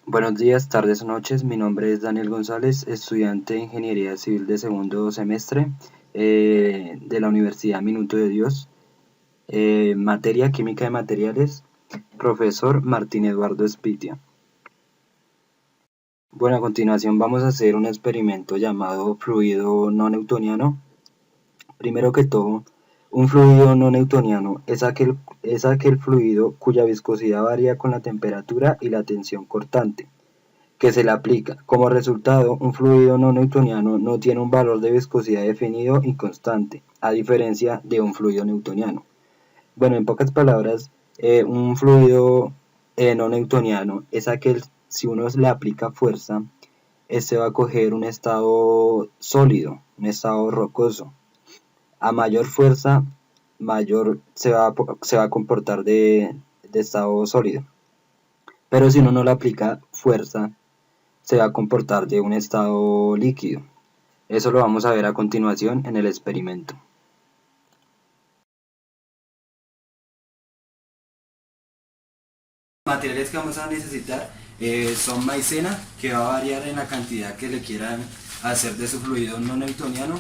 Buenos días, tardes o noches. Mi nombre es Daniel González, estudiante de Ingeniería Civil de segundo semestre de la Universidad Minuto de Dios. Materia Química de Materiales, profesor Martín Eduardo Espitia. Bueno, a continuación vamos a hacer un experimento llamado fluido no newtoniano. Primero que todo, un fluido no newtoniano es aquel fluido cuya viscosidad varía con la temperatura y la tensión cortante que se le aplica. Como resultado, un fluido no newtoniano no tiene un valor de viscosidad definido y constante, a diferencia de un fluido newtoniano. Bueno, en pocas palabras, un fluido no newtoniano es aquel, si uno le aplica fuerza, este va a coger un estado sólido, un estado rocoso. A mayor fuerza, mayor se va a comportar de estado sólido. Pero si uno no le aplica fuerza, se va a comportar de un estado líquido. Eso lo vamos a ver a continuación en el experimento. Los materiales que vamos a necesitar son maicena, que va a variar en la cantidad que le quieran hacer de su fluido no newtoniano,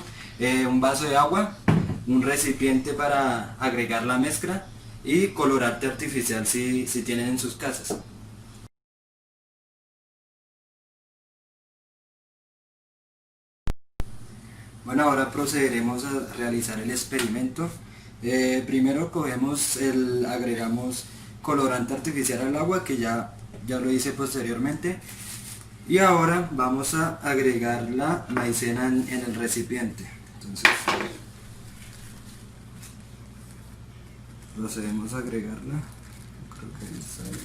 un vaso de agua, un recipiente para agregar la mezcla y colorante artificial si tienen en sus casas. Bueno, ahora procederemos a realizar el experimento. Primero agregamos colorante artificial al agua, que ya lo hice posteriormente. Y ahora vamos a agregar la maicena en el recipiente. Entonces, procedemos a agregarla. Creo que ahí está bien.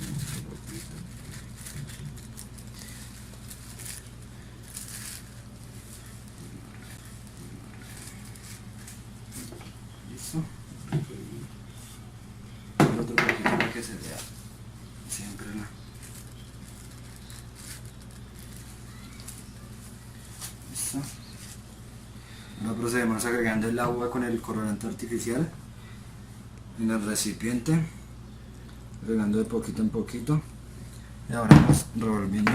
Listo. El otro poquito para que se vea siempre la. Listo. Ahora procedemos agregando el agua con el colorante artificial en el recipiente, agregando de poquito en poquito, y ahora vamos revolviendo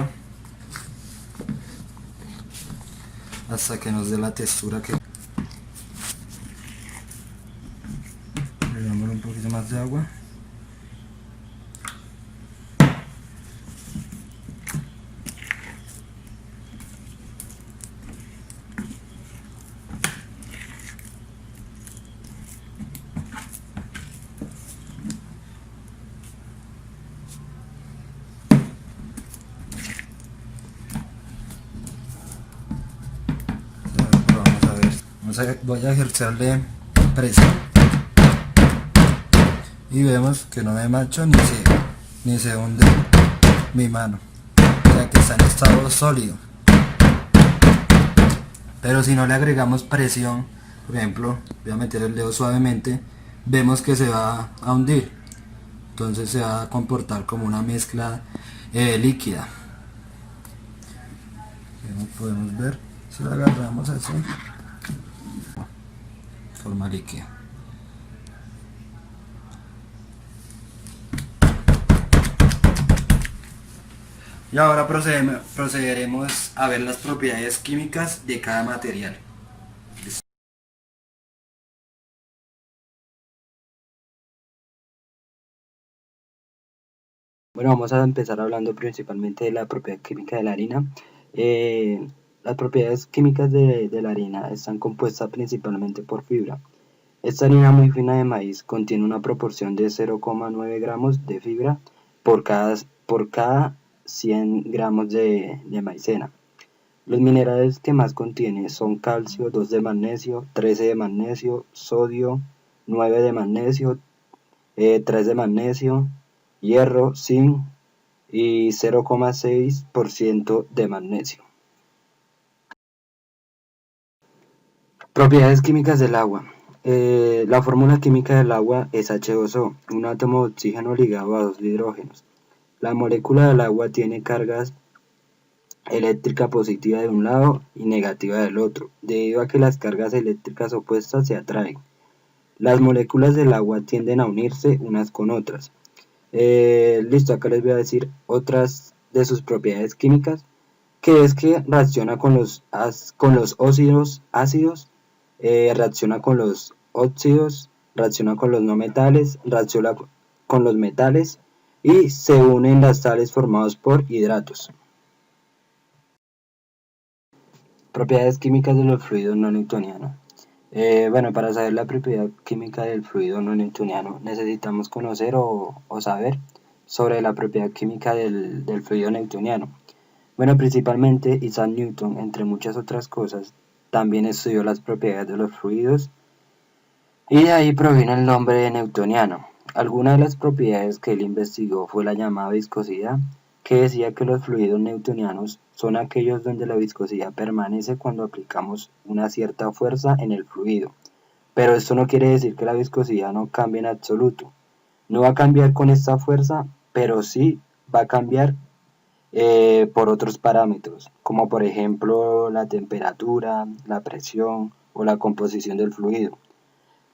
hasta que nos dé la textura que agregamos un poquito más de agua. Vamos a ver, voy a ejercerle presión y vemos que no me mancho ni se hunde mi mano, o sea que está en estado sólido. Pero si no le agregamos presión, por ejemplo, voy a meter el dedo suavemente, vemos que se va a hundir, entonces se va a comportar como una mezcla líquida. Podemos ver si la agarramos así, forma líquida. Y ahora procederemos a ver las propiedades químicas de cada material. Bueno, vamos a empezar hablando principalmente de la propiedad química de la harina. Eh, las propiedades químicas de la harina están compuestas principalmente por fibra. Esta harina muy fina de maíz contiene una proporción de 0,9 gramos de fibra por cada 100 gramos de maicena. Los minerales que más contiene son calcio, 2 de magnesio, 13 de magnesio, sodio, 9 de magnesio, 3 de magnesio, hierro, zinc y 0,6% de magnesio. Propiedades químicas del agua. La fórmula química del agua es H2O, un átomo de oxígeno ligado a dos hidrógenos. La molécula del agua tiene cargas eléctrica positiva de un lado y negativa del otro, debido a que las cargas eléctricas opuestas se atraen. Las moléculas del agua tienden a unirse unas con otras. Listo, acá les voy a decir otras de sus propiedades químicas, que es que reacciona con los ácidos, reacciona con los óxidos, reacciona con los no metales, reacciona con los metales y se unen las sales formados por hidratos. Propiedades químicas de los fluidos no newtonianos. Bueno, para saber la propiedad química del fluido no newtoniano necesitamos conocer o saber sobre la propiedad química del fluido newtoniano. Bueno, principalmente Isaac Newton, entre muchas otras cosas, también estudió las propiedades de los fluidos y de ahí proviene el nombre de newtoniano. Alguna de las propiedades que él investigó fue la llamada viscosidad, que decía que los fluidos newtonianos son aquellos donde la viscosidad permanece cuando aplicamos una cierta fuerza en el fluido. Pero esto no quiere decir que la viscosidad no cambie en absoluto. No va a cambiar con esta fuerza, pero sí va a cambiar por otros parámetros, como por ejemplo la temperatura, la presión o la composición del fluido.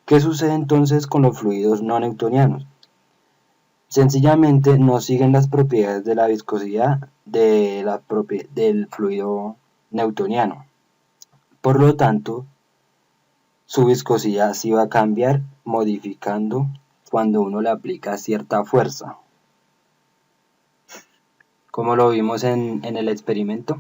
¿Qué sucede entonces con los fluidos no newtonianos? Sencillamente no siguen las propiedades de la viscosidad del fluido newtoniano. Por lo tanto, su viscosidad sí va a cambiar modificando cuando uno le aplica cierta fuerza, como lo vimos en el experimento.